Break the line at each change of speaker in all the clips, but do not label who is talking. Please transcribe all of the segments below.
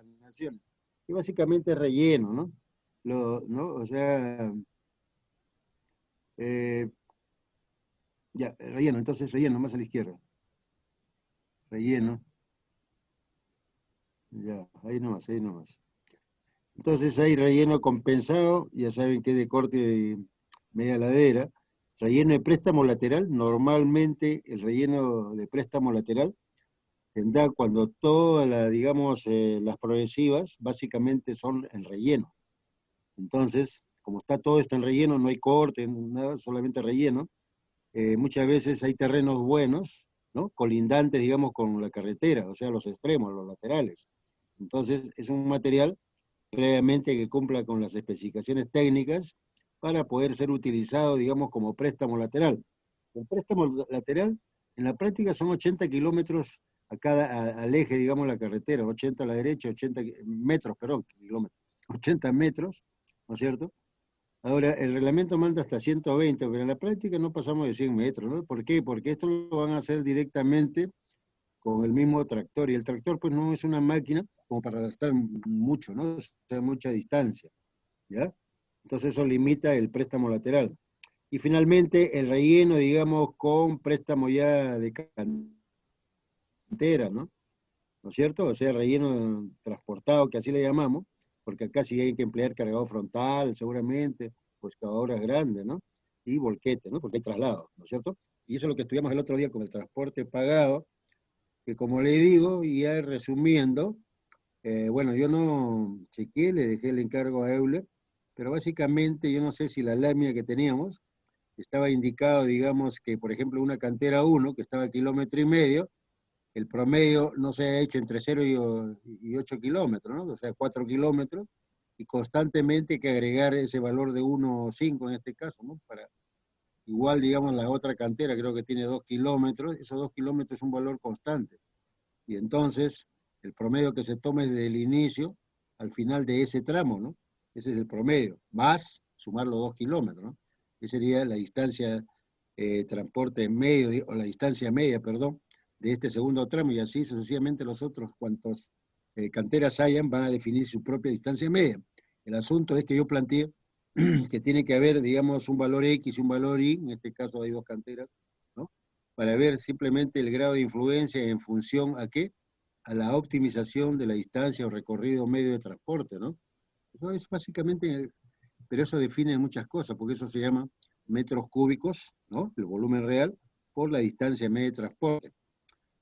las naciones. Y básicamente es relleno, ¿no? ¿No? O sea, eh, ya, relleno, entonces relleno, más a la izquierda. Relleno, ya, ahí nomás, ahí nomás. Entonces hay relleno compensado, ya saben que es de corte de media ladera. Relleno de préstamo lateral, normalmente el relleno de préstamo lateral tendrá cuando todas las, digamos, las progresivas básicamente son el relleno. Entonces, como está todo esto en relleno, no hay corte, nada, solamente relleno. Muchas veces hay terrenos buenos, ¿no? Colindantes, digamos, con la carretera, o sea, los extremos, los laterales. Entonces, es un material previamente que cumpla con las especificaciones técnicas para poder ser utilizado, digamos, como préstamo lateral. El préstamo lateral, en la práctica, son 80 kilómetros al eje, digamos, la carretera, 80 a la derecha, 80 metros, perdón, kilómetros, 80 metros, ¿no es cierto? Ahora, el reglamento manda hasta 120, pero en la práctica no pasamos de 100 metros, ¿no? ¿Por qué? Porque esto lo van a hacer directamente con el mismo tractor, y el tractor pues no es una máquina como para gastar mucho, ¿no? O sea, mucha distancia, ¿ya? Entonces eso limita el préstamo lateral. Y finalmente el relleno, digamos, con préstamo ya de cantera, ¿no? ¿No es cierto? O sea, relleno transportado, que así le llamamos, porque acá sí hay que emplear cargado frontal, seguramente, o excavadoras grandes, ¿no? Y volquetes, ¿no? Porque hay traslado, ¿no es cierto? Y eso es lo que estudiamos el otro día con el transporte pagado, que como le digo, y ya resumiendo, bueno, yo no chequeé, le dejé el encargo a Euler, pero básicamente yo no sé si la lámina que teníamos estaba indicado, digamos, que por ejemplo una cantera 1, que estaba a 1,5 kilómetros, el promedio no se ha hecho entre 0 y 8 kilómetros, ¿no? O sea, 4 kilómetros, y constantemente hay que agregar ese valor de 1,5 en este caso, ¿no? Para, igual, digamos, la otra cantera creo que tiene 2 kilómetros, esos 2 kilómetros es un valor constante. Y entonces, el promedio que se tome desde el inicio al final de ese tramo, ¿no? Ese es el promedio, más sumar los 2 kilómetros, ¿no? Esa sería la distancia transporte medio, o la distancia media, perdón, de este segundo tramo, y así sucesivamente los otros cuantos canteras hayan van a definir su propia distancia media. El asunto es que yo planteé que tiene que haber, digamos, un valor X y un valor Y, en este caso hay dos canteras, ¿no? Para ver simplemente el grado de influencia en función a qué, a la optimización de la distancia o recorrido medio de transporte, ¿no? Eso es básicamente, pero eso define muchas cosas, porque eso se llama metros cúbicos, ¿no? El volumen real, por la distancia media de transporte,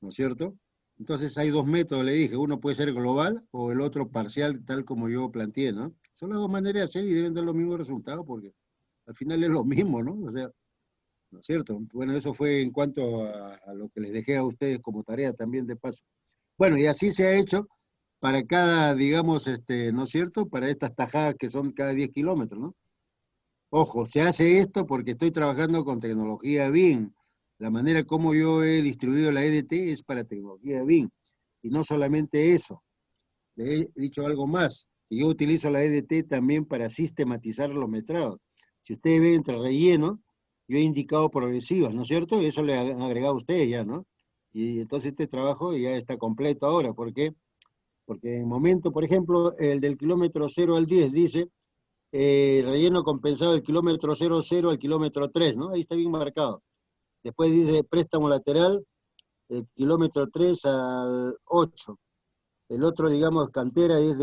¿no es cierto? Entonces hay dos métodos, le dije, uno puede ser global o el otro parcial, tal como yo planteé, ¿no? Son las dos maneras de hacer y deben dar los mismos resultados, porque al final es lo mismo, ¿no? O sea, ¿no es cierto? Bueno, eso fue en cuanto a lo que les dejé a ustedes como tarea también de paso. Bueno, y así se ha hecho para cada, digamos, ¿no es cierto? Para estas tajadas que son cada 10 kilómetros, ¿no? Ojo, se hace esto porque estoy trabajando con tecnología BIM. La manera como yo he distribuido la EDT es para tecnología BIM. Y no solamente eso, le he dicho algo más, que yo utilizo la EDT también para sistematizar los metrados. Si ustedes ven entre relleno, yo he indicado progresivas, ¿no es cierto? Eso le han agregado a ustedes ya, ¿no? Y entonces este trabajo ya está completo ahora. ¿Por qué? Porque en el momento, por ejemplo, el del kilómetro 0 al 10 dice relleno compensado del kilómetro 00 al kilómetro 3, ¿no? Ahí está bien marcado. Después dice préstamo lateral del kilómetro 3 al 8. El otro, digamos, cantera es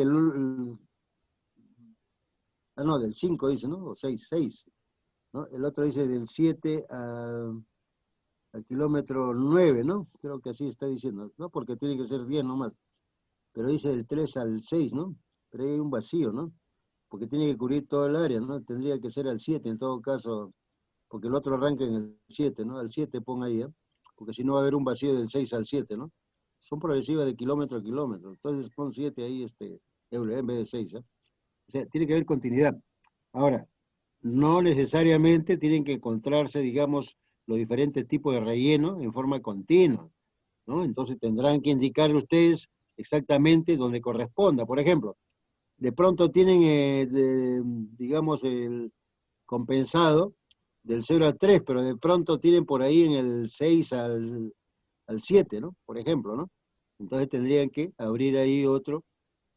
no, del 5 dice, ¿no? O 6, ¿no? El otro dice del 7 al kilómetro 9, ¿no? Creo que así está diciendo, ¿no? Porque tiene que ser 10 nomás. Pero dice del 3 al 6, ¿no? Pero hay un vacío, ¿no? Porque tiene que cubrir todo el área, ¿no? Tendría que ser al 7 en todo caso, porque el otro arranca en el 7, ¿no? Al 7 ponga ahí, ¿eh? Porque si no va a haber un vacío del 6 al 7, ¿no? Son progresivas de kilómetro a kilómetro. Entonces pon 7 ahí, en vez de 6, ¿eh? O sea, tiene que haber continuidad. Ahora, no necesariamente tienen que encontrarse, digamos, los diferentes tipos de relleno en forma continua, ¿no? Entonces tendrán que indicar ustedes exactamente donde corresponda. Por ejemplo, de pronto tienen, digamos, el compensado del 0 al 3, pero de pronto tienen por ahí en el 6 al 7, ¿no? Por ejemplo, ¿no? Entonces tendrían que abrir ahí otro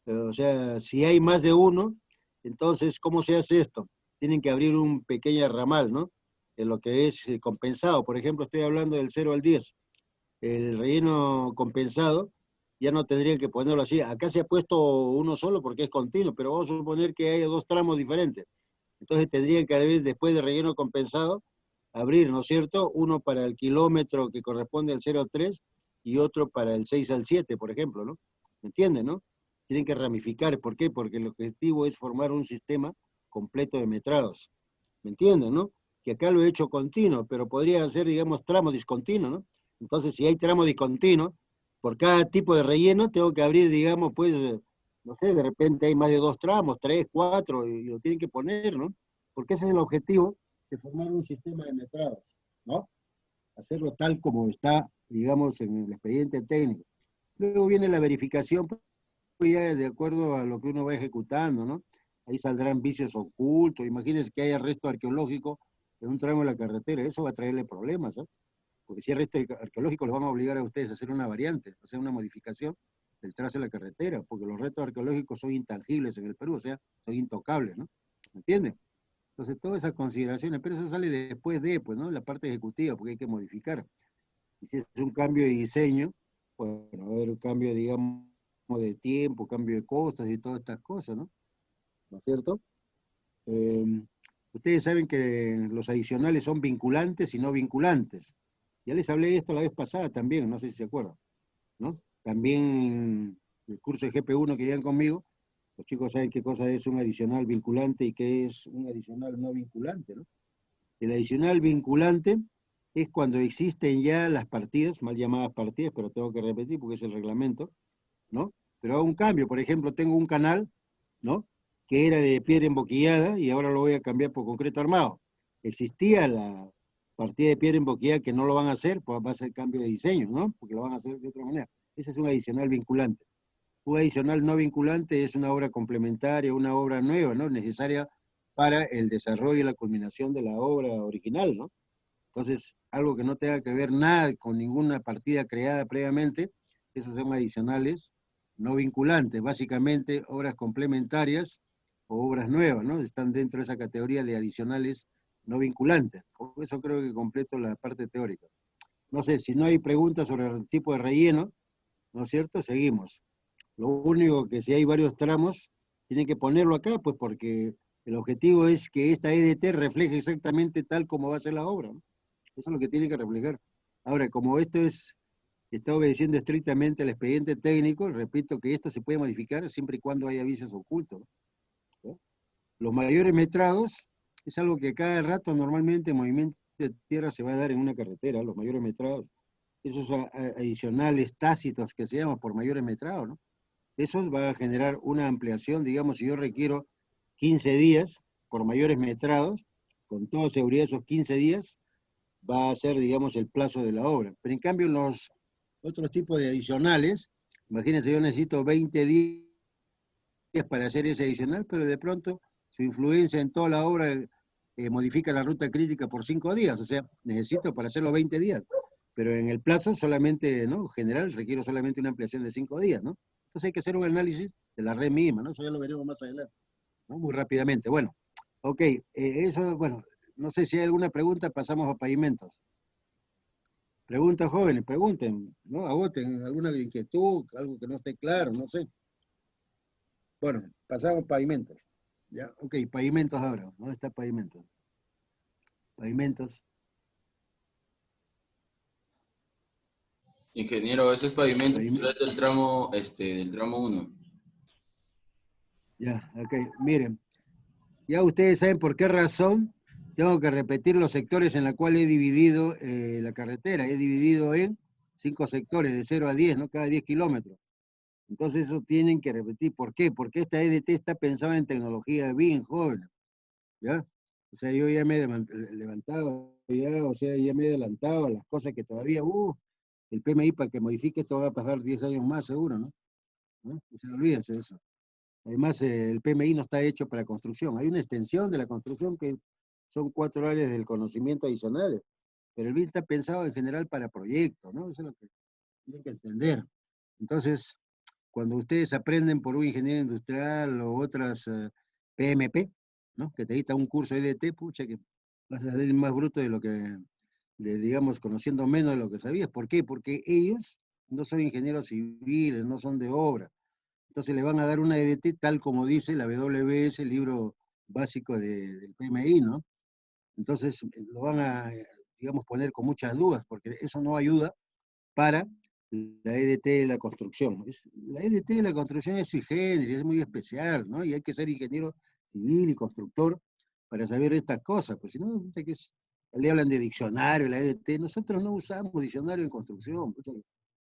O sea, si hay más de uno, entonces, ¿cómo se hace esto? Tienen que abrir un pequeño ramal, ¿no? En lo que es compensado. Por ejemplo, estoy hablando del 0 al 10. El relleno compensado ya no tendrían que ponerlo así. Acá se ha puesto uno solo porque es continuo, pero vamos a suponer que haya dos tramos diferentes. Entonces tendrían que haber, después de relleno compensado, abrir, ¿no es cierto? Uno para el kilómetro que corresponde al 0 al 3 y otro para el 6 al 7, por ejemplo, ¿no? ¿Me entienden, no? Tienen que ramificar. ¿Por qué? Porque el objetivo es formar un sistema completo de metrados. ¿Me entienden, no? Que acá lo he hecho continuo, pero podría ser, digamos, tramo discontinuo, ¿no? Entonces, si hay tramo discontinuo, por cada tipo de relleno tengo que abrir, digamos, pues, no sé, de repente hay más de dos tramos, tres, cuatro, y lo tienen que poner, ¿no? Porque ese es el objetivo de formar un sistema de metrados, ¿no? Hacerlo tal como está, digamos, en el expediente técnico. Luego viene la verificación, pues ya de acuerdo a lo que uno va ejecutando, ¿no? Ahí saldrán vicios ocultos. Imagínense que haya resto arqueológico en un tramo de la carretera, eso va a traerle problemas, ¿eh? Porque si hay restos arqueológicos, los van a obligar a ustedes a hacer una variante, a hacer una modificación del trazo de la carretera, porque los restos arqueológicos son intangibles en el Perú, o sea, son intocables, ¿no? ¿Me entienden? Entonces, todas esas consideraciones, pero eso sale después de, pues, ¿no? La parte ejecutiva, porque hay que modificar. Y si es un cambio de diseño, bueno, va a haber un cambio, digamos, de tiempo, cambio de costos y todas estas cosas, ¿no? ¿No es cierto? Eh, Ustedes saben que los adicionales son vinculantes y no vinculantes. Ya les hablé de esto la vez pasada también, no sé si se acuerdan, ¿no? También el curso de GP1 que llevan conmigo, los chicos saben qué cosa es un adicional vinculante y qué es un adicional no vinculante, ¿no? El adicional vinculante es cuando existen ya las partidas, mal llamadas partidas, pero tengo que repetir porque es el reglamento, ¿no? Pero hago un cambio, por ejemplo, tengo un canal, ¿no? Que era de piedra emboquillada y ahora lo voy a cambiar por concreto armado. Existía la partida de piedra emboquillada que no lo van a hacer, pues va a ser cambio de diseño, ¿no? Porque lo van a hacer de otra manera. Ese es un adicional vinculante. Un adicional no vinculante es una obra complementaria, una obra nueva, ¿no? Necesaria para el desarrollo y la culminación de la obra original, ¿no? Entonces, algo que no tenga que ver nada con ninguna partida creada previamente, esos son adicionales no vinculantes, básicamente obras complementarias o obras nuevas, ¿no? Están dentro de esa categoría de adicionales no vinculantes. Con eso creo que completo la parte teórica. No sé, si no hay preguntas sobre el tipo de relleno, ¿no es cierto? Seguimos. Lo único que si hay varios tramos, tienen que ponerlo acá, pues porque el objetivo es que esta EDT refleje exactamente tal como va a ser la obra, ¿no? Eso es lo que tiene que reflejar. Ahora, como esto está obedeciendo estrictamente al expediente técnico, repito que esto se puede modificar siempre y cuando haya avisos ocultos, ¿no? Los mayores metrados es algo que cada rato normalmente en movimiento de tierra se va a dar en una carretera, los mayores metrados, esos adicionales tácitos que se llaman por mayores metrados, ¿no? Eso va a generar una ampliación, digamos, si yo requiero 15 días por mayores metrados, con toda seguridad esos 15 días va a ser, digamos, el plazo de la obra. Pero en cambio, los otros tipos de adicionales, imagínense, yo necesito 20 días para hacer ese adicional, pero de pronto su influencia en toda la obra modifica la ruta crítica por 5 días, o sea, necesito para hacerlo 20 días, pero en el plazo solamente, ¿no? General, requiero solamente una ampliación de 5 días, ¿no? Entonces hay que hacer un análisis de la red misma, ¿no? Eso ya lo veremos más adelante, ¿no? Muy rápidamente. Bueno, ok, eso, bueno, no sé si hay alguna pregunta, pasamos a pavimentos. Preguntas jóvenes, pregunten, ¿no? Agoten alguna inquietud, algo que no esté claro, no sé. Bueno, pasamos a pavimentos. Ya, ok, pavimentos ahora. ¿Dónde está pavimentos? Pavimentos.
Ingeniero, ese es pavimento
Pavim-
del tramo uno.
ya, ok. Miren, ya ustedes saben por qué razón tengo que repetir los sectores en los cuales he dividido la carretera. He dividido en 5 sectores, de 0 a 10, ¿no? Cada 10 kilómetros. Entonces eso tienen que repetir. ¿Por qué? Porque esta EDT está pensada en tecnología bien joven, ¿ya? O sea, yo ya me he levantado, ya, o sea, ya me he adelantado a las cosas que todavía, el PMI para que modifique esto va a pasar 10 años más seguro, ¿no? ¿No? O sea, olvídense de eso. Además, el PMI no está hecho para construcción. Hay una extensión de la construcción que son 4 áreas del conocimiento adicionales, pero el BIM está pensado en general para proyectos, ¿no? Eso es lo que tienen que entender. Entonces, cuando ustedes aprenden por un ingeniero industrial o otras PMP, ¿no? Que te dicta un curso EDT, pucha, que vas a salir más bruto de lo que, digamos, conociendo menos de lo que sabías. ¿Por qué? Porque ellos no son ingenieros civiles, no son de obra. Entonces le van a dar una EDT tal como dice la WS, el libro básico del PMI, ¿no? Entonces lo van a, digamos, poner con muchas dudas, porque eso no ayuda para la EDT de la construcción. La EDT de la construcción es sui generis, es muy especial, ¿no? Y hay que ser ingeniero civil y constructor para saber estas cosas, pues si no, sé que le hablan de diccionario, la EDT, nosotros no usamos diccionario en construcción, pues,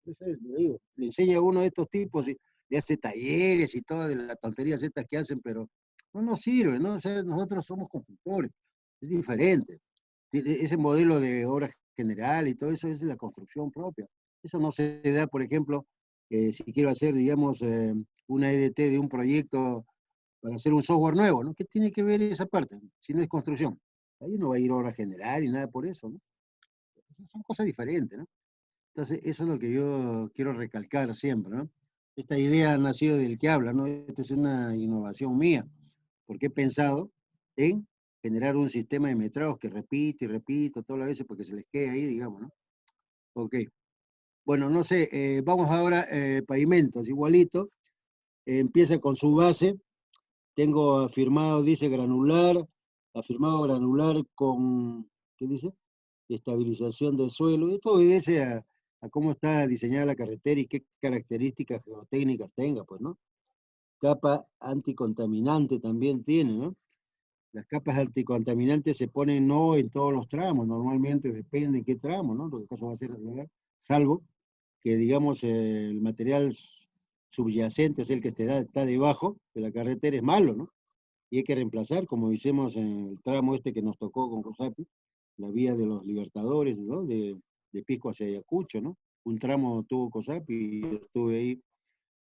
eso es, le digo, le enseña a uno de estos tipos y le hace talleres y todas las tonterías estas que hacen, pero no nos sirve, ¿no? O sea, nosotros somos constructores, es diferente. Ese modelo de obra general y todo eso es la construcción propia. Eso no se da, por ejemplo, si quiero hacer, digamos, una EDT de un proyecto para hacer un software nuevo, ¿no? ¿Qué tiene que ver esa parte? Si no es construcción. Ahí no va a ir obra general y nada por eso, ¿no? Son cosas diferentes, ¿no? Entonces, eso es lo que yo quiero recalcar siempre, ¿no? Esta idea ha nacido del que habla, ¿no? Esta es una innovación mía, porque he pensado en generar un sistema de metrados que repite y repito todas las veces porque se les quede ahí, digamos, ¿no? Ok. Bueno, no sé, vamos ahora, pavimentos, igualito. Empieza con su base. Tengo afirmado, dice granular, afirmado granular con, ¿qué dice? Estabilización del suelo. Esto obedece a cómo está diseñada la carretera y qué características geotécnicas tenga, pues, ¿no? Capa anticontaminante también tiene, ¿no? Las capas anticontaminantes se ponen no en todos los tramos, normalmente depende en qué tramo, ¿no? Lo que caso va a ser, ¿verdad? Salvo que, digamos, el material subyacente es el que está debajo de la carretera, es malo, ¿no? Y hay que reemplazar, como hicimos en el tramo este que nos tocó con COSAPI, la vía de los Libertadores, ¿no? De Pisco hacia Ayacucho, ¿no? Un tramo tuvo COSAPI y estuve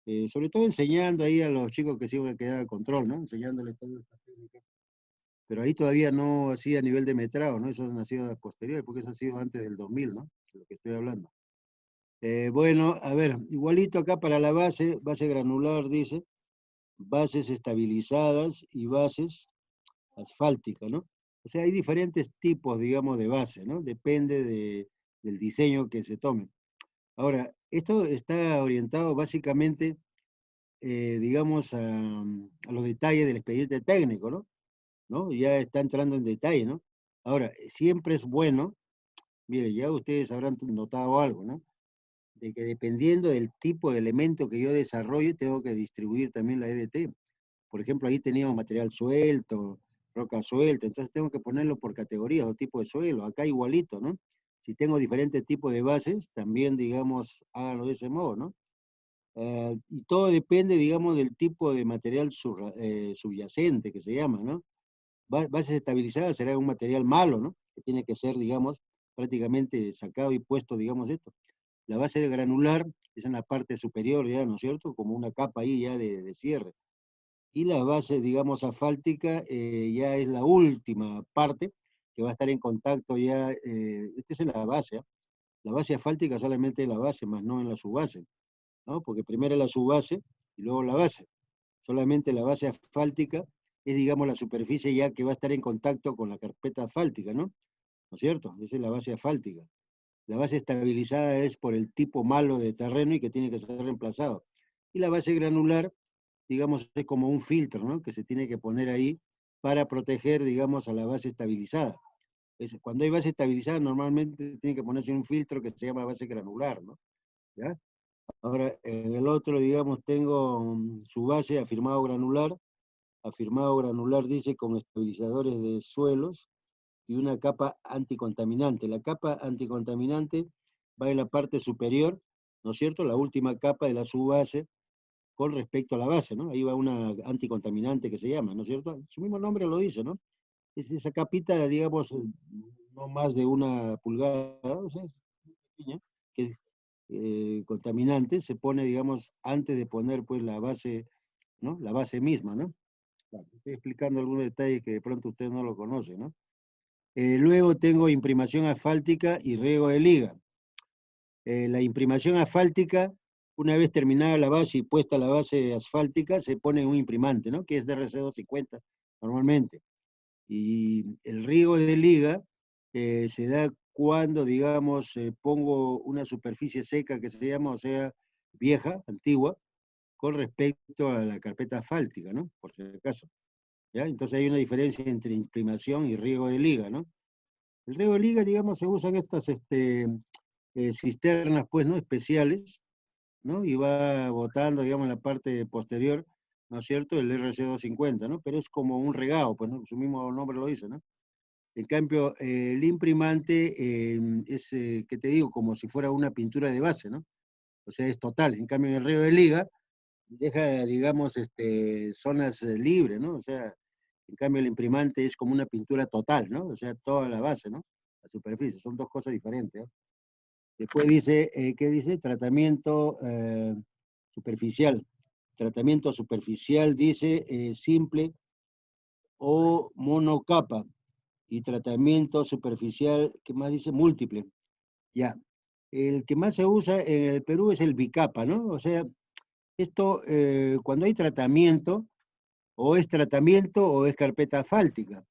ahí, sobre todo enseñando ahí a los chicos que se iban a quedar al control, ¿no? Enseñándoles todas estas técnicas. Pero ahí todavía no hacía a nivel de metrado, ¿no? Eso ha nacido posterior, porque eso ha sido antes del 2000, ¿no? De lo que estoy hablando. Bueno, a ver, igualito acá para la base, base granular dice, bases estabilizadas y bases asfálticas, ¿no? O sea, hay diferentes tipos, digamos, de base, ¿no? Depende del diseño que se tome. Ahora, esto está orientado básicamente, digamos, a los detalles del expediente técnico, ¿no? ¿No? Ya está entrando en detalle, ¿no? Ahora, siempre es bueno, mire, ya ustedes habrán notado algo, ¿no? De que dependiendo del tipo de elemento que yo desarrolle, tengo que distribuir también la EDT. Por ejemplo, ahí teníamos material suelto, roca suelta, entonces tengo que ponerlo por categorías o tipo de suelo. Acá igualito, ¿no? Si tengo diferentes tipos de bases, también, digamos, háganlo de ese modo, ¿no? Y todo depende, digamos, del tipo de material subyacente que se llama, ¿no? Bases estabilizadas será un material malo, ¿no? Que tiene que ser, digamos, prácticamente sacado y puesto, digamos, esto. La base granular es en la parte superior, ya, ¿no es cierto? Como una capa ahí ya de cierre. Y la base, digamos, asfáltica ya es la última parte que va a estar en contacto ya, esta es la base, ¿eh? La base asfáltica solamente es la base, más no en la subbase, ¿no? Porque primero es la subbase y luego la base. Solamente la base asfáltica es, digamos, la superficie ya que va a estar en contacto con la carpeta asfáltica, ¿no? ¿No es cierto? Esa es la base asfáltica. La base estabilizada es por el tipo malo de terreno y que tiene que ser reemplazado. Y la base granular, digamos, es como un filtro, ¿no? Que se tiene que poner ahí para proteger, digamos, a la base estabilizada. Cuando hay base estabilizada, normalmente tiene que ponerse un filtro que se llama base granular, ¿no? ¿Ya? Ahora, en el otro, digamos, tengo su base afirmado granular dice con estabilizadores de suelos y una capa anticontaminante. La capa anticontaminante va en la parte superior, ¿no es cierto? La última capa de la subbase con respecto a la base, ¿no? Ahí va una anticontaminante que se llama, ¿no es cierto? Su mismo nombre lo dice, ¿no? Es esa capita, digamos, no más de una pulgada, o sea, es pequeña, que es contaminante, se pone, digamos, antes de poner, pues, la base, ¿no? La base misma, ¿no? Claro, estoy explicando algunos detalles que de pronto usted no lo conoce, ¿no? Luego tengo imprimación asfáltica y riego de liga. La imprimación asfáltica una vez terminada la base y puesta la base asfáltica, se pone un imprimante, ¿no? Que es DRC250 normalmente. Y el riego de liga se da cuando, digamos, pongo una superficie seca que se llama, o sea, vieja, antigua, con respecto a la carpeta asfáltica, ¿no? Por si acaso. ¿Ya? Entonces hay una diferencia entre imprimación y riego de liga, ¿no? El riego de liga, digamos, se usan estas cisternas, pues, ¿no? Especiales, ¿no? Y va botando, digamos, en la parte posterior, ¿no es cierto? El RC250, ¿no? Pero es como un regado, pues, ¿no? Su mismo nombre lo dice, ¿no? En cambio, el imprimante es, ¿qué te digo? Como si fuera una pintura de base, ¿no? O sea, es total. En cambio, en el riego de liga deja, digamos, zonas libres, ¿no? O sea, en cambio, el imprimante es como una pintura total, ¿no? O sea, toda la base, ¿no? La superficie, son dos cosas diferentes, ¿no? Después dice, ¿qué dice? Tratamiento superficial. Tratamiento superficial dice simple o monocapa. Y tratamiento superficial, ¿qué más dice? Múltiple. Ya. El que más se usa en el Perú es el bicapa, ¿no? O sea, esto, cuando hay tratamiento, o es carpeta asfáltica.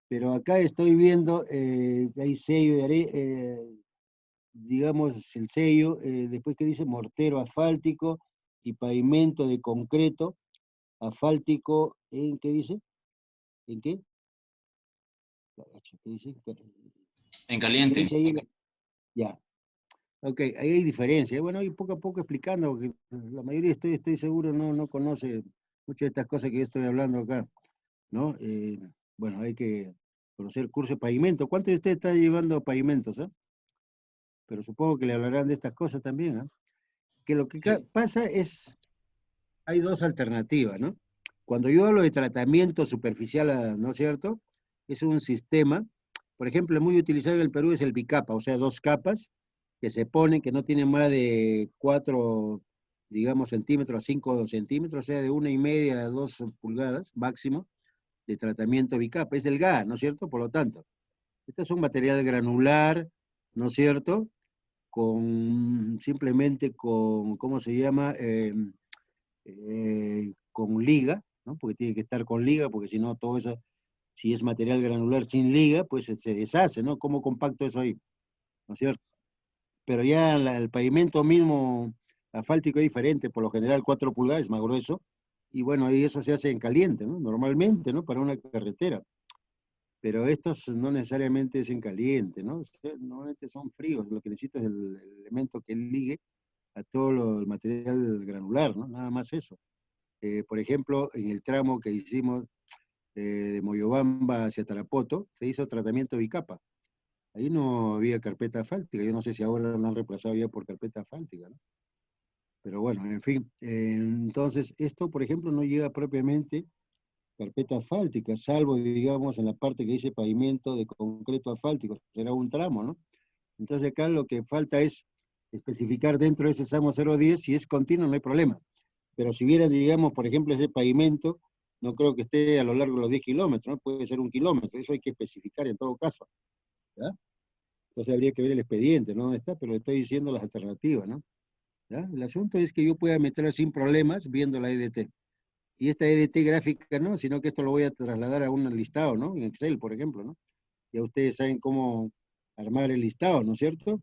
Pero acá estoy viendo que hay sello digamos, el sello, después que dice mortero asfáltico y pavimento de concreto asfáltico, ¿en qué dice? ¿En qué? ¿Qué dice?
En
¿Qué
caliente.
dice ahí? Ya, ok, ahí hay diferencia. Bueno, y poco a poco explicando, porque la mayoría estoy seguro no conoce muchas de estas cosas que yo estoy hablando acá, ¿no? Bueno, hay que conocer curso de pavimento. ¿Cuántos de ustedes están llevando pavimentos, ah? Pero supongo que le hablarán de estas cosas también, ¿ah? Que lo que
Sí.
pasa es, hay dos alternativas, ¿no? Cuando yo hablo de tratamiento superficial, ¿no es cierto? Es un sistema, por ejemplo, muy utilizado en el Perú es el bicapa, o sea, dos capas que se ponen, que no tienen más de 4, digamos, centímetros a 5 centímetros, o sea, de 1,5 a 2 pulgadas máximo de tratamiento bicapa. Es delgada, ¿no es cierto? Por lo tanto, este es un material granular, ¿no es cierto? Simplemente con, ¿cómo se llama? Con liga, ¿no? Porque tiene que estar con liga, porque si no, todo eso, si es material granular sin liga, pues se deshace, ¿no? ¿Cómo compacto eso ahí? ¿No es cierto? Pero ya el pavimento mismo asfáltico es diferente, por lo general 4 pulgadas, más grueso, y bueno, y eso se hace en caliente, ¿no? Normalmente, ¿no? Para una carretera. Pero estos no necesariamente es en caliente, ¿no? O sea, normalmente son fríos, lo que necesito es el elemento que ligue a todo el material granular, ¿no? Nada más eso. Por ejemplo, en el tramo que hicimos de Moyobamba hacia Tarapoto, se hizo tratamiento bicapa. Ahí no había carpeta asfáltica, yo no sé si ahora lo han reemplazado ya por carpeta asfáltica, ¿no? Pero bueno, en fin, entonces esto, por ejemplo, no llega propiamente carpeta asfáltica, salvo, digamos, en la parte que dice pavimento de concreto asfáltico, será un tramo, ¿no? Entonces acá lo que falta es especificar dentro de ese SAMO 010, si es continuo no hay problema. Pero si hubiera, digamos, por ejemplo, ese pavimento, no creo que esté a lo largo de los 10 kilómetros, ¿no? Puede ser 1 kilómetro, eso hay que especificar en todo caso, ¿ya? Entonces habría que ver el expediente, ¿no? ¿Dónde está? Pero le estoy diciendo las alternativas, ¿no? ¿Ya? El asunto es que yo pueda meterla sin problemas viendo la EDT. Y esta EDT gráfica, ¿no? Sino que esto lo voy a trasladar a un listado, ¿no? En Excel, por ejemplo, ¿no? Ya ustedes saben cómo armar el listado, ¿no es cierto?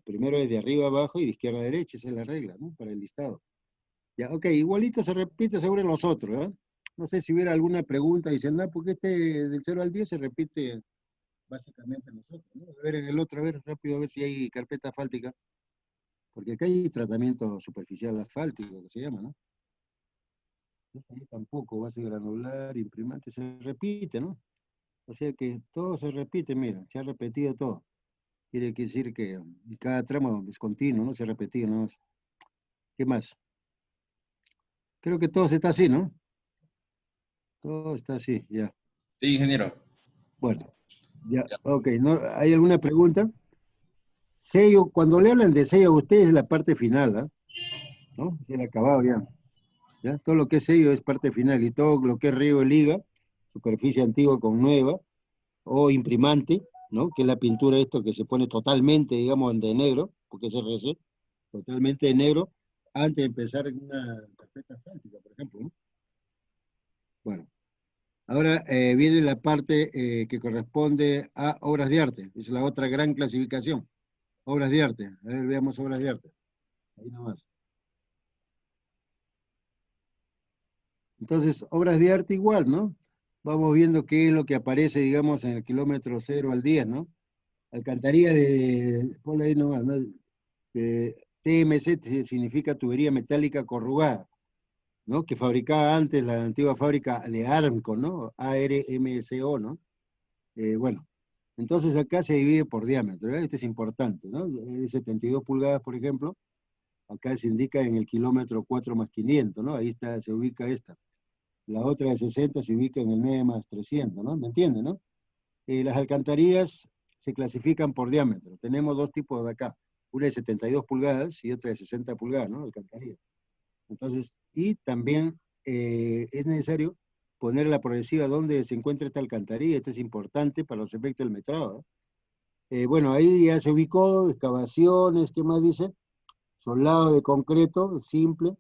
Primero desde arriba abajo y de izquierda a derecha, esa es la regla, ¿no? Para el listado. Ya, ok, igualito se repite seguro en los otros, ¿eh? No sé si hubiera alguna pregunta diciendo, ¿por qué del 0 al 10 se repite básicamente en los otros, ¿no? A ver, en el otro, a ver, rápido, a ver si hay carpeta asfáltica, porque acá hay tratamiento superficial asfáltico, que se llama, ¿no? No sé, tampoco, base granular, imprimante, se repite, ¿no? O sea que todo se repite, mira, se ha repetido todo. Quiere decir que cada tramo es continuo, no se ha repetido, ¿no? ¿Qué más? Creo que todo está así, ¿no? Todo está así, ya.
Sí, ingeniero.
Bueno, ya,
Ya.
ok, ¿no? ¿Hay alguna pregunta? Sello, cuando le hablan de sello a ustedes es la parte final, ¿ah? ¿No? Es el acabado ya. ¿Ya? Todo lo que es sello es parte final y todo lo que es riego de liga, superficie antigua con nueva, o imprimante, ¿no? Que es la pintura esto que se pone totalmente, digamos, de negro, porque es RC, totalmente de negro, antes de empezar en una carpeta asfáltica, por ejemplo, ¿no? Bueno, ahora viene la parte que corresponde a obras de arte, es la otra gran clasificación, obras de arte. A ver, veamos obras de arte, ahí nomás. Entonces, obras de arte igual, ¿no? Vamos viendo qué es lo que aparece, digamos, en el kilómetro 0 al 10, ¿no? Alcantarilla ponle ahí nomás, ¿no? De TMC significa tubería metálica corrugada, ¿no? Que fabricaba antes la antigua fábrica de Armco, ¿no? ARMCO, ¿no? Bueno, entonces acá se divide por diámetro, ¿verdad? Este es importante, ¿no? De 72 pulgadas, por ejemplo, acá se indica en el kilómetro 4 más 500, ¿no? Ahí está, se ubica esta. La otra de 60 se ubica en el 9 más 300, ¿no? ¿Me entienden, no? Las alcantarillas se clasifican por diámetro. Tenemos dos tipos de acá, una de 72 pulgadas y otra de 60 pulgadas, ¿no? Alcantarilla. Entonces, y también es necesario poner la progresiva donde se encuentra esta alcantarilla. Esto es importante para los efectos del metrado, ¿eh? Bueno, ahí ya se ubicó, excavaciones, ¿qué más dice? Solado de concreto, simple,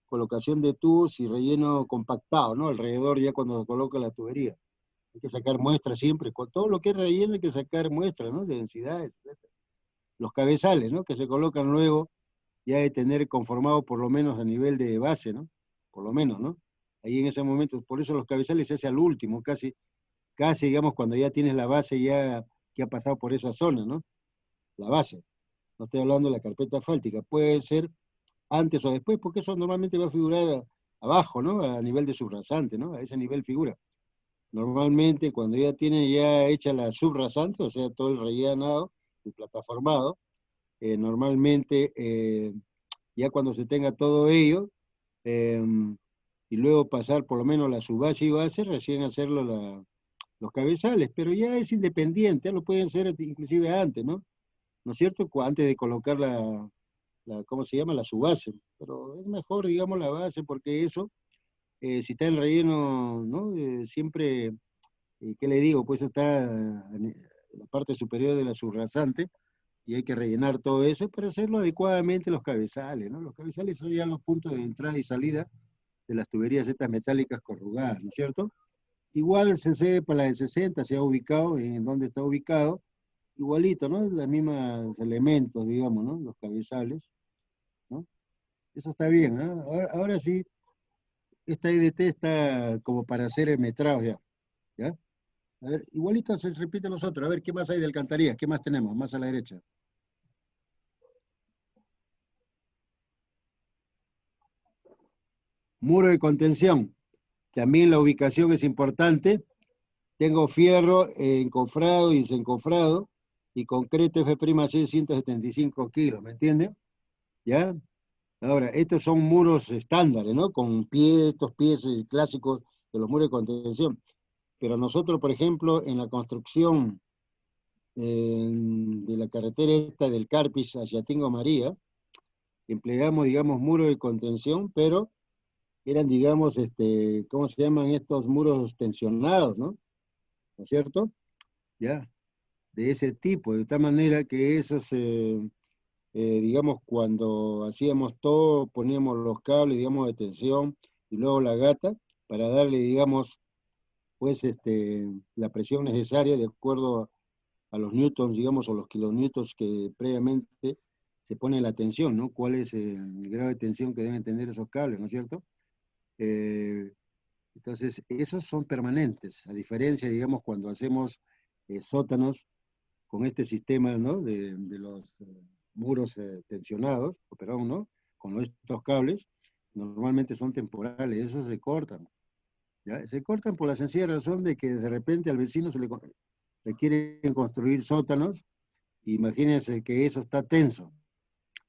colocación de tubos y relleno compactado, ¿no? Alrededor ya cuando se coloca la tubería. Hay que sacar muestras siempre, con todo lo que es relleno hay que sacar muestras, ¿no? De densidades, etc. Los cabezales, ¿no? Que se colocan luego, ya de tener conformado por lo menos a nivel de base, ¿no? Por lo menos, ¿no? Ahí en ese momento, por eso los cabezales se hace al último, casi, digamos, cuando ya tienes la base ya que ha pasado por esa zona, ¿no? La base. No estoy hablando de la carpeta asfáltica. Puede ser antes o después, porque eso normalmente va a figurar abajo, ¿no? A nivel de subrasante, ¿no? A ese nivel figura. Normalmente cuando ya tiene ya hecha la subrasante, o sea, todo el rellenado, el plataformado, normalmente ya cuando se tenga todo ello, eh, y luego pasar por lo menos la subbase y base, recién hacerlo los cabezales, pero ya es independiente, lo pueden hacer inclusive antes, ¿no? ¿No es cierto? Antes de colocar ¿cómo se llama? La subbase, pero es mejor, digamos, la base, porque eso, si está en relleno, ¿no? Siempre, ¿qué le digo? Pues está en la parte superior de la subrasante, y hay que rellenar todo eso para hacerlo adecuadamente los cabezales, ¿no? Los cabezales son ya los puntos de entrada y salida de las tuberías estas metálicas corrugadas, ¿no es cierto? Igual se hace para la del 60, se ha ubicado en donde está ubicado, igualito, ¿no? Los mismos elementos, digamos, ¿no? Los cabezales, ¿no? Eso está bien, ¿no? Ahora sí, esta EDT está como para hacer metrados ya, ¿ya? A ver, igualito se repite los otros, a ver, ¿qué más hay de alcantarillas? ¿Qué más tenemos? Más a la derecha. Muro de contención, también la ubicación es importante. Tengo fierro encofrado y desencofrado y concreto F' 675 kilos, ¿me entiende? ¿Ya? Ahora, estos son muros estándares, ¿no? Con pies, estos pies clásicos de los muros de contención. Pero nosotros, por ejemplo, en la construcción de la carretera esta del Carpis hacia Tingo María, empleamos, digamos, muros de contención, pero eran, digamos, ¿cómo se llaman estos muros tensionados, ¿no? ¿No es cierto? Ya, de ese tipo, de tal manera que esos, digamos, cuando hacíamos todo, poníamos los cables, digamos, de tensión y luego la gata para darle, digamos, pues, la presión necesaria de acuerdo a los newtons, digamos, o los kilonewtons que previamente se pone la tensión, ¿no? ¿Cuál es el grado de tensión que deben tener esos cables, ¿no es cierto? Eh, entonces, esos son permanentes, a diferencia, digamos, cuando hacemos sótanos con este sistema, ¿no? De los muros tensionados, perdón, ¿no? Con estos cables, normalmente son temporales, esos se cortan, ¿ya? Se cortan por la sencilla razón de que de repente al vecino le quieren construir sótanos, imagínense que eso está tenso.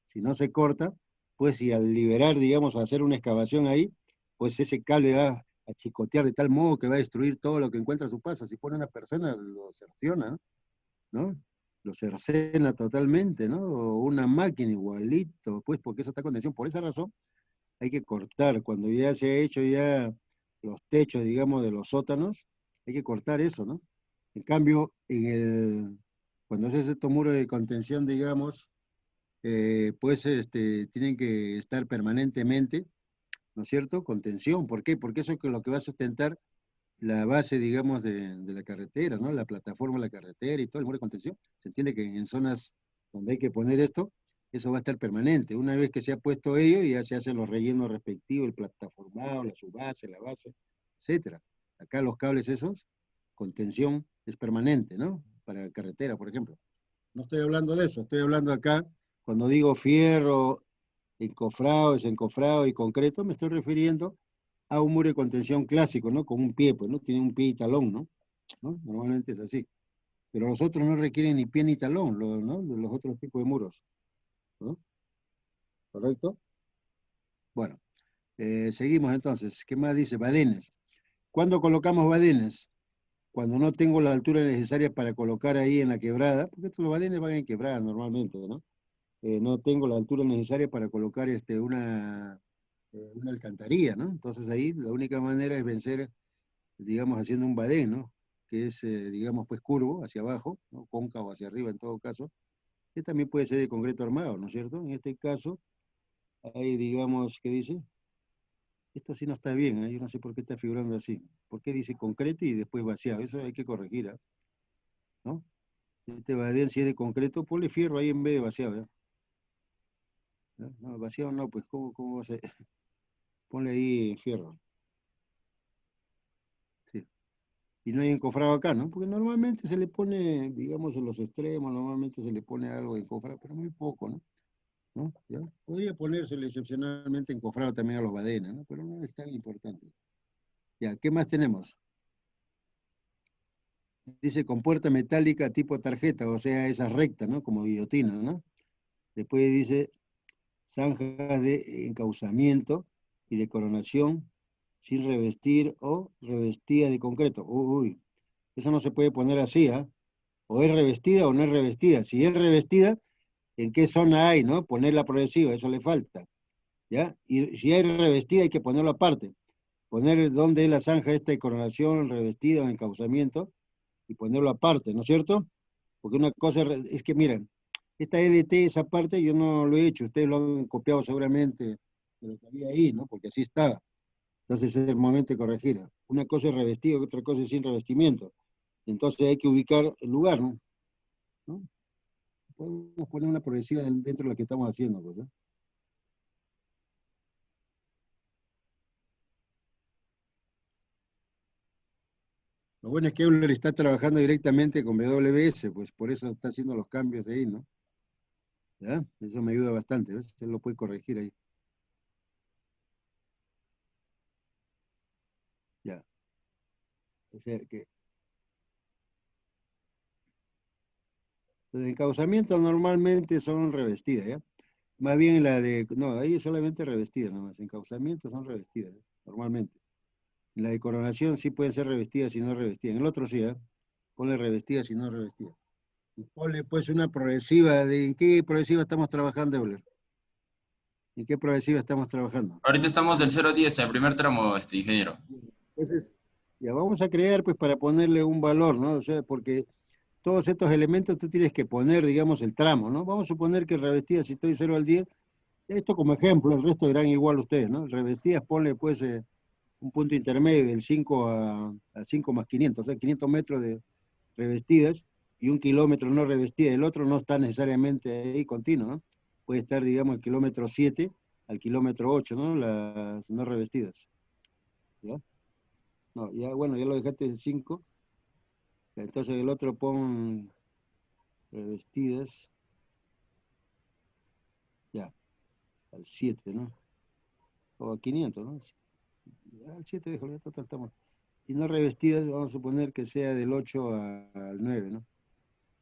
Si no se corta, pues si al liberar, digamos, a hacer una excavación ahí, pues ese cable va a chicotear de tal modo que va a destruir todo lo que encuentra a su paso. Si pone una persona, lo cerciona, ¿no? Lo cercena totalmente, ¿no? O una máquina igualito, pues porque eso está con tensión. Por esa razón hay que cortar. Cuando ya se ha hecho ya los techos, digamos, de los sótanos, hay que cortar eso, ¿no? En cambio, cuando haces estos muros de contención, digamos, pues tienen que estar permanentemente, ¿no es cierto?, con tensión. ¿Por qué? Porque eso es lo que va a sustentar la base, digamos, de la carretera, ¿no? La plataforma de la carretera y todo el muro de contención. Se entiende que en zonas donde hay que poner esto, eso va a estar permanente. Una vez que se ha puesto ello, ya se hacen los rellenos respectivos, el plataformado, la subbase, la base, etcétera. Acá los cables esos, con tensión, es permanente, ¿no? Para carretera, por ejemplo. No estoy hablando de eso, estoy hablando acá, cuando digo fierro, desencofrado y concreto, me estoy refiriendo a un muro de contención clásico, ¿no? Con un pie, pues, ¿no? Tiene un pie y talón, ¿no? ¿No? Normalmente es así. Pero los otros no requieren ni pie ni talón, ¿no? De los otros tipos de muros, ¿no? ¿Correcto? Bueno, seguimos entonces. ¿Qué más dice? Badenes. ¿Cuándo colocamos badenes? Cuando no tengo la altura necesaria para colocar ahí en la quebrada, porque estos los badenes van en quebrada normalmente, ¿no? No tengo la altura necesaria para colocar una alcantarilla, ¿no? Entonces ahí la única manera es vencer, digamos, haciendo un badén, ¿no? Que es, digamos, pues curvo hacia abajo, ¿no? Cóncavo hacia arriba en todo caso, que también puede ser de concreto armado, ¿no es cierto? En este caso, ahí digamos, ¿qué dice? Esto sí no está bien, ¿eh? Yo no sé por qué está figurando así. ¿Por qué dice concreto y después vaciado? Eso hay que corregir, ¿eh? ¿No? Este badén, si es de concreto, ponle fierro ahí en vez de vaciado, ¿ya? ¿No? No, vaciado no, pues, ¿cómo va a ser? Ponle ahí fierro. Sí. Y no hay encofrado acá, ¿no? Porque normalmente se le pone, digamos, en los extremos, normalmente se le pone algo de encofrado, pero muy poco, ¿no? ¿No? ¿Ya? Podría ponérsele excepcionalmente encofrado también a los badenes, ¿no? Pero no es tan importante. Ya, ¿qué más tenemos? Dice con puerta metálica tipo tarjeta, o sea, esas rectas, ¿no? Como guillotina, ¿no? Después dice zanjas de encauzamiento y de coronación sin revestir o revestida de concreto. Uy, eso no se puede poner así, ¿ah? O es revestida o no es revestida. Si es revestida, ¿en qué zona hay, no? Ponerla progresiva, eso le falta, ¿ya? Y si hay revestida, hay que ponerlo aparte. Poner dónde es la zanja esta de coronación, revestida o encauzamiento, y ponerlo aparte, ¿no es cierto? Porque una cosa es que, miren, esta EDT, esa parte yo no lo he hecho, ustedes lo han copiado seguramente de lo que había ahí, ¿no? Porque así estaba. Entonces es el momento de corregir. Una cosa es revestido, otra cosa es sin revestimiento. Entonces hay que ubicar el lugar, ¿no? ¿No? Podemos poner una progresiva dentro de lo que estamos haciendo, pues, ¿no? Lo bueno es que Euler está trabajando directamente con WS, pues por eso está haciendo los cambios de ahí, ¿no? ¿Ya? Eso me ayuda bastante, ¿ves? Él lo puede corregir ahí. Ya. O sea que los de encauzamiento normalmente son revestidas, ¿ya? Más bien la de, no, ahí es solamente revestidas nomás, encauzamientos son revestidas, ¿eh? Normalmente. En la de coronación sí pueden ser revestidas y no revestidas. En el otro sí, ¿eh? Ponle revestidas y no revestidas. Y ponle pues una progresiva, ¿en qué progresiva estamos trabajando, Euler? ¿En qué progresiva estamos trabajando?
Ahorita estamos del 0 a 10 en el primer tramo, ingeniero.
Entonces, ya vamos a crear pues para ponerle un valor, ¿no? O sea, porque todos estos elementos tú tienes que poner, digamos, el tramo, ¿no? Vamos a suponer que revestidas, si estoy 0 al 10, esto como ejemplo, el resto dirán igual ustedes, ¿no? Revestidas, ponle pues un punto intermedio del 5 a 5 más 500, o sea, 500 metros de revestidas y 1 kilómetro no revestida. El otro no está necesariamente ahí continuo, ¿no? Puede estar, digamos, el kilómetro 7 al kilómetro 8, ¿no? Las no revestidas, ¿ya? No, ya, bueno, ya lo dejaste en 5, entonces el otro pon revestidas, ya, al 7, ¿no? O a 500, ¿no? Al 7 déjalo, ya tratamos. Y no revestidas, vamos a suponer que sea del 8 al 9, ¿no?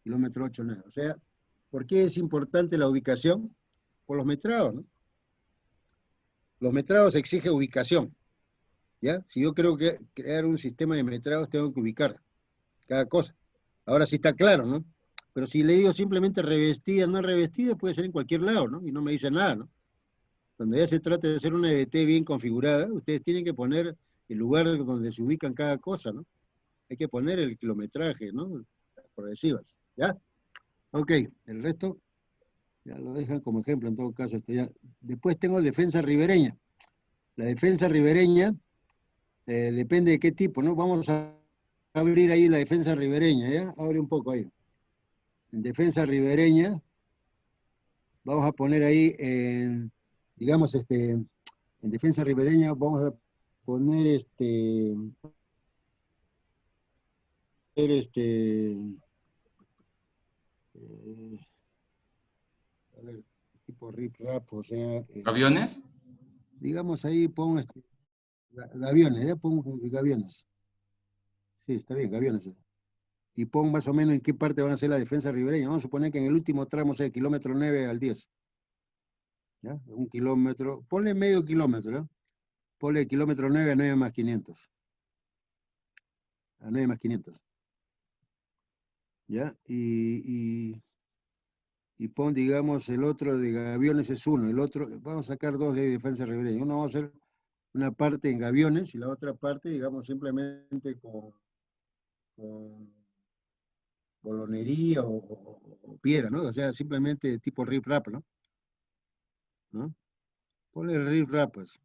Kilómetro 8, 9. O sea, ¿por qué es importante la ubicación? Por los metrados, ¿no? Los metrados exigen ubicación, ¿ya? Si yo creo que crear un sistema de metrados, tengo que ubicar cada cosa. Ahora sí está claro, ¿no? Pero si le digo simplemente revestida, no revestida, puede ser en cualquier lado, ¿no? Y no me dice nada, ¿no? Cuando ya se trata de hacer una EDT bien configurada, ustedes tienen que poner el lugar donde se ubican cada cosa, ¿no? Hay que poner el kilometraje, ¿no? Las progresivas, ¿ya? Ok, el resto, Ya lo dejan como ejemplo en todo caso. Después tengo defensa ribereña. La defensa ribereña depende de qué tipo, ¿no? Vamos a abrir ahí la defensa ribereña, ¿ya? Abre un poco ahí. En defensa ribereña, vamos a poner ahí, digamos, en defensa ribereña, vamos a poner eh, a ver, tipo rip rap, o sea,
¿Aviones?
digamos ahí, pon gaviones, ¿ya? Pon gaviones. Sí, está bien, gaviones. Y pon más o menos en qué parte van a ser la defensa ribereña. Vamos a suponer que en el último tramo sea kilómetro 9 al 10. ¿Ya? Un kilómetro, ponle medio kilómetro, ¿no? Ponle kilómetro 9 a 9 más 500. A 9 más 500. ¿Ya? Y pon, digamos, el otro de Gaviones es uno, el otro, vamos a sacar dos de defensa ribereña. Uno vamos a hacer una parte en Gaviones y la otra parte, digamos, simplemente con bolonería o piedra, ¿no? O sea, simplemente tipo rip rap, ¿no? ¿No? Ponle el rip rap, pues.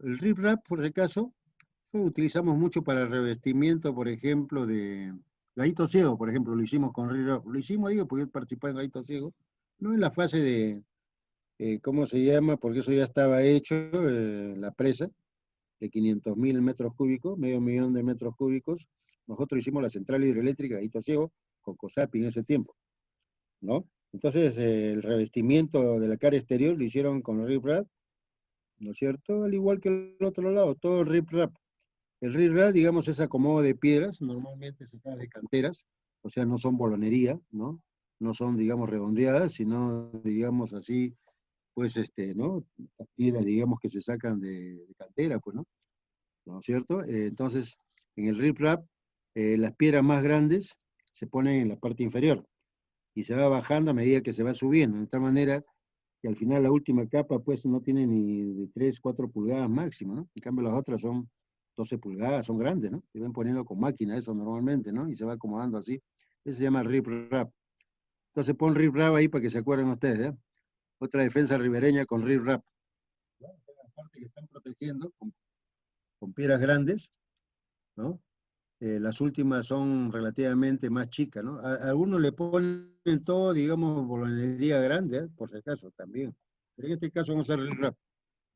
El rip rap, por si acaso, lo utilizamos mucho para el revestimiento, por ejemplo, de Gallito Ciego, por ejemplo, lo hicimos con rip rap. Lo hicimos, digo, porque yo participé en Gallito Ciego, no en la fase de, ¿cómo se llama? Porque eso ya estaba hecho, la presa, de 500.000 metros cúbicos, medio millón de metros cúbicos. Nosotros hicimos la central hidroeléctrica Gallito Ciego con COSAPI en ese tiempo, ¿no? Entonces, el revestimiento de la cara exterior lo hicieron con rip rap, ¿no es cierto? Al igual que el otro lado, todo el rip rap. El rip digamos, es acomodo de piedras, normalmente sacadas de canteras, o sea, no son bolonería, ¿no? No son, digamos, redondeadas, sino, digamos, así, pues, ¿no? Piedras, digamos, que se sacan de cantera, pues, ¿no? ¿No es cierto? Entonces, en el rip las piedras más grandes se ponen en la parte inferior y se va bajando a medida que se va subiendo, de tal manera que al final la última capa pues no tiene ni de 3 4 pulgadas máximo, ¿no? En cambio las otras son 12 pulgadas, son grandes, ¿no? Se van poniendo con máquina eso normalmente, ¿no? Y se va acomodando así. Eso se llama rip rap. Entonces pon rip rap ahí para que se acuerden ustedes, ¿eh? Otra defensa ribereña con rip rap. ¿No? La parte que están protegiendo con piedras grandes, ¿no? Las últimas son relativamente más chicas, ¿no? Algunos le ponen todo, digamos, bolonería grande, ¿eh? Por si acaso también. Pero en este caso vamos a hacer rip rap.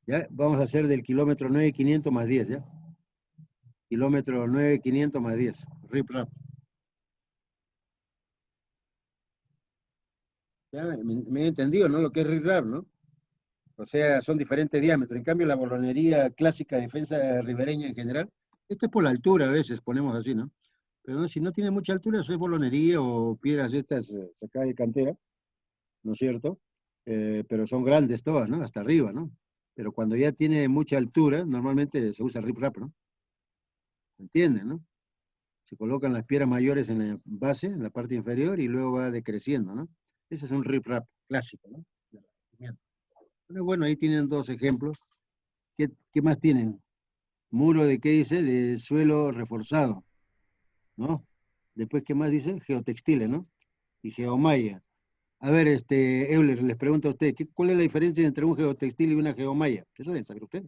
¿Ya? Vamos a hacer del kilómetro 9.500 más 10, ¿ya? Kilómetro 9.500 más 10, rip rap. ¿Ya? Me he entendido, ¿no? Lo que es rip rap, ¿no? O sea, son diferentes diámetros. En cambio, la bolonería clásica, defensa ribereña en general, esto es por la altura a veces, ponemos así, ¿no? Pero no, si no tiene mucha altura, eso es bolonería o piedras estas sacadas de cantera, ¿no es cierto? Pero son grandes todas, ¿no? Hasta arriba, ¿no? Pero cuando ya tiene mucha altura, normalmente se usa rip rap, ¿no? ¿Entienden, no? Se colocan las piedras mayores en la base, en la parte inferior, y luego va decreciendo, ¿no? Ese es un rip-rap clásico, ¿no? Pero bueno, ahí tienen dos ejemplos. ¿Qué más tienen? Muro de, ¿qué dice? De suelo reforzado, ¿no? Después, ¿qué más dice? Geotextiles, ¿no? Y geomalla. A ver, Euler, les pregunto a usted, ¿cuál es la diferencia entre un geotextil y una geomalla? Eso deben saber usted.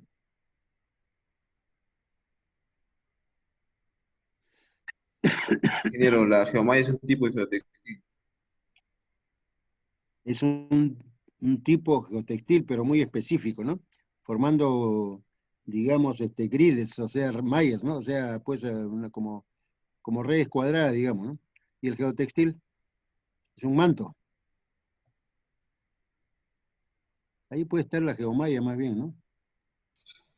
Ingeniero, la geomalla es un tipo de geotextil.
Es un tipo geotextil, pero muy específico, ¿no? Formando, digamos, grids, o sea, mallas, ¿no? O sea, pues como redes cuadradas, digamos, ¿no? Y el geotextil es un manto. Ahí puede estar la geomalla más bien, ¿no?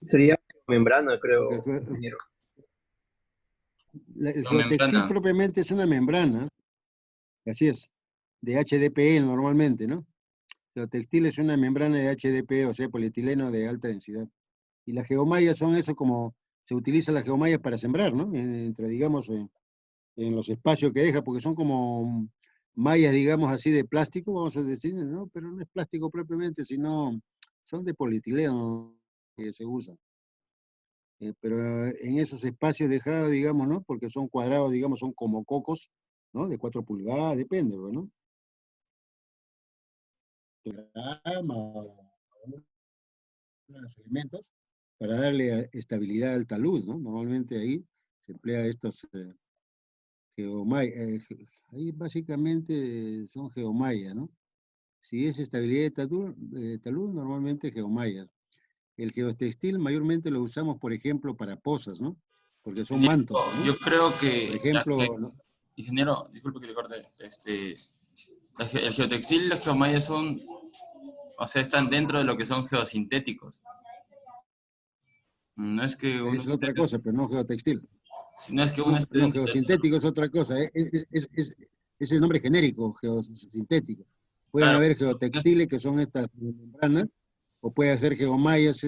Sería membrana,
Porque
creo, ingeniero.
el
No,
geotextil
membrana.
propiamente es una membrana, así es, de HDPE normalmente, ¿no? Geotextil es una membrana de HDPE, o sea, polietileno de alta densidad. Y las geomallas son eso como se utiliza la geomalla para sembrar, ¿no? Entre, digamos, en los espacios que deja, porque son como mallas, digamos así, de plástico, vamos a decir, ¿no? Pero no es plástico propiamente, sino son de polietileno que se usan. Pero en esos espacios dejados, digamos, ¿no? Porque son cuadrados, digamos, son como cocos, ¿no? De 4 pulgadas, depende, ¿no? grama o los elementos para darle estabilidad al talud, ¿no? Normalmente ahí se emplea estos ahí básicamente son geomayas, ¿no? Si es estabilidad de talud, normalmente geomayas. El geotextil mayormente lo usamos, por ejemplo, para pozas, ¿no? Porque son
Ingeniero,
mantos, ¿no?
yo creo
Por
que,
ejemplo, ¿no?
ingeniero, disculpe que le corte, el geotextil y las geomallas son, o sea, están dentro de lo que son geosintéticos. No es que uno
Es otra cosa, pero no geotextil.
no es que uno
No,
esté
no,
dentro de...
geosintético es otra cosa. Es el nombre genérico, geosintético. Pueden
Claro,
haber geotextiles, que son estas membranas, o puede ser geomayas,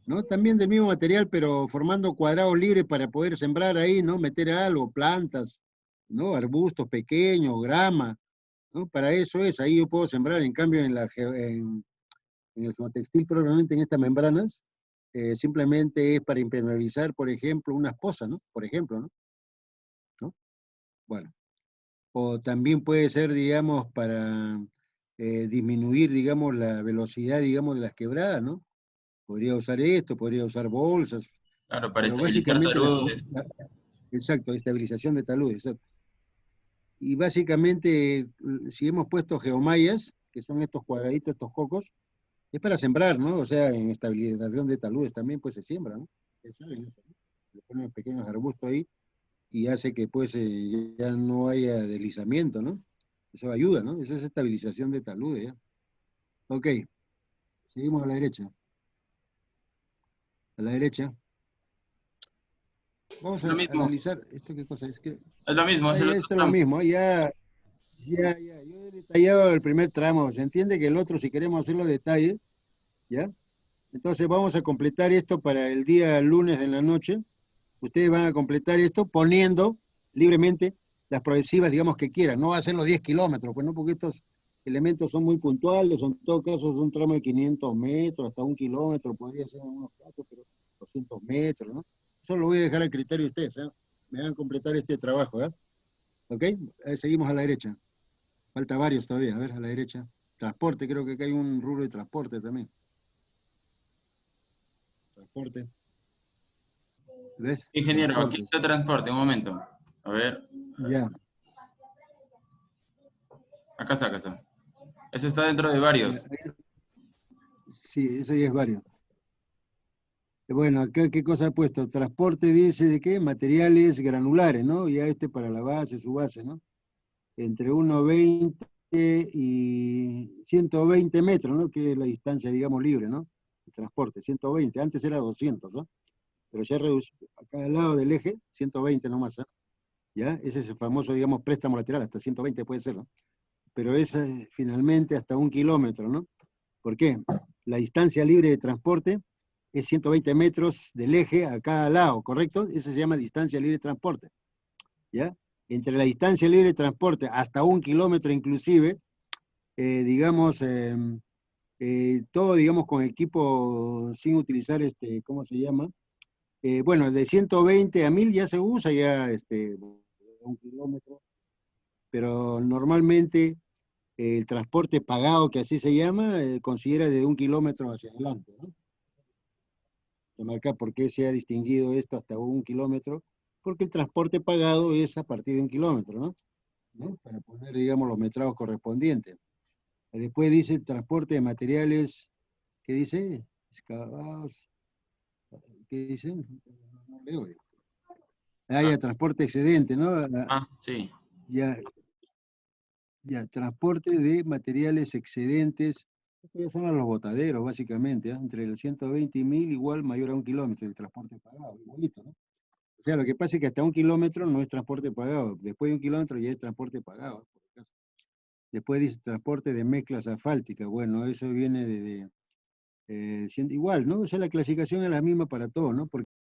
¿no? También del mismo material, pero formando cuadrados libres para poder sembrar ahí, ¿no? Meter algo, plantas, ¿no? Arbustos pequeños, grama, ¿no? Para eso es, ahí yo puedo sembrar. En cambio, en el geotextil, probablemente en estas membranas, simplemente es para impermeabilizar, por ejemplo, unas pozas, ¿no? Por ejemplo, ¿no? ¿No? Bueno. O también puede ser, digamos, para disminuir, digamos, la velocidad, digamos, de las quebradas, ¿no? Podría usar esto, podría usar bolsas,
claro, para
pero
estabilizar
básicamente
taludes.
exacto, estabilización de talud, exacto. Y básicamente, si hemos puesto geomayas, que son estos cuadraditos, estos cocos, es para sembrar, ¿no? O sea, en estabilización de taludes también, pues se siembra, ¿no? Eso es eso, ¿no? Le ponen pequeños arbustos ahí y hace que, pues, ya no haya deslizamiento, ¿no? Eso ayuda, ¿no? Eso es estabilización de taludes, ¿ya? Ok, seguimos a la derecha. A la derecha. Vamos
Es lo
a
mismo,
analizar, ¿esto qué cosa es?
es lo mismo, es el
Ya
otro
esto es lo
tramo.
mismo, yo he detallado el primer tramo, se entiende que el otro, si queremos hacerlo detalle, ¿ya? Entonces vamos a completar esto para el día lunes en la noche. Ustedes van a completar esto poniendo libremente las progresivas, digamos, que quieran. No va a ser los 10 kilómetros, pues no, porque estos elementos son muy puntuales, en todo caso es un tramo de 500 metros, hasta 1 kilómetro, podría ser en algunos casos, pero 200 metros, ¿no? Eso lo voy a dejar al criterio de ustedes, ¿eh? Me van a completar este trabajo, ¿eh? ¿Ok? Seguimos a la derecha. Falta varios todavía, a ver, a la derecha. Transporte, creo que acá hay un rubro de transporte también. Transporte, ¿ves?
Ingeniero, aquí
Transportes.
está transporte, un momento. A ver,
Ya,
acá está, acá está. Eso está dentro de
ya.
varios.
Sí, eso ya es varios. Bueno, acá qué cosa ha puesto. Transporte dice de qué, materiales granulares, ¿no? Ya para la base, su base, ¿no? Entre 1,20 y 120 metros, ¿no? Que es la distancia, digamos, libre, ¿no? El transporte, 120. Antes era 200, ¿no? Pero ya reduce, acá al lado del eje, 120 nomás, ¿eh? ¿Ya? Ese es el famoso, digamos, préstamo lateral, hasta 120 puede ser, ¿no? Pero es finalmente hasta 1 kilómetro, ¿no? ¿Por qué? La distancia libre de transporte es 120 metros del eje a cada lado, ¿correcto? Esa se llama distancia libre de transporte, ¿ya? Entre la distancia libre de transporte hasta 1 kilómetro inclusive, digamos, todo, digamos, con equipo sin utilizar, ¿cómo se llama? Bueno, de 120 a 1000 ya se usa, ya, 1 kilómetro, pero normalmente el transporte pagado, que así se llama, considera de 1 kilómetro hacia adelante, ¿no? De marcar por qué se ha distinguido esto hasta 1 kilómetro, porque el transporte pagado es a partir de 1 kilómetro, ¿no? ¿No? Para poner, digamos, los metrados correspondientes. Después dice transporte de materiales, ¿qué dice? Excavados, ¿qué dice? No leo. Ah,
Ah,
ya, transporte excedente, ¿no?
sí.
Ya, ya, transporte de materiales excedentes. Estos ya son los botaderos, básicamente, ¿ah? Entre el 120 y 1000, igual mayor a 1 kilómetro, el transporte pagado, igualito, ¿no? O sea, lo que pasa es que hasta 1 kilómetro no es transporte pagado. Después de 1 kilómetro ya es transporte pagado, por acaso. Después dice transporte de mezclas asfálticas. Bueno, eso viene igual, ¿no? O sea, la clasificación es la misma para todos, ¿no? Porque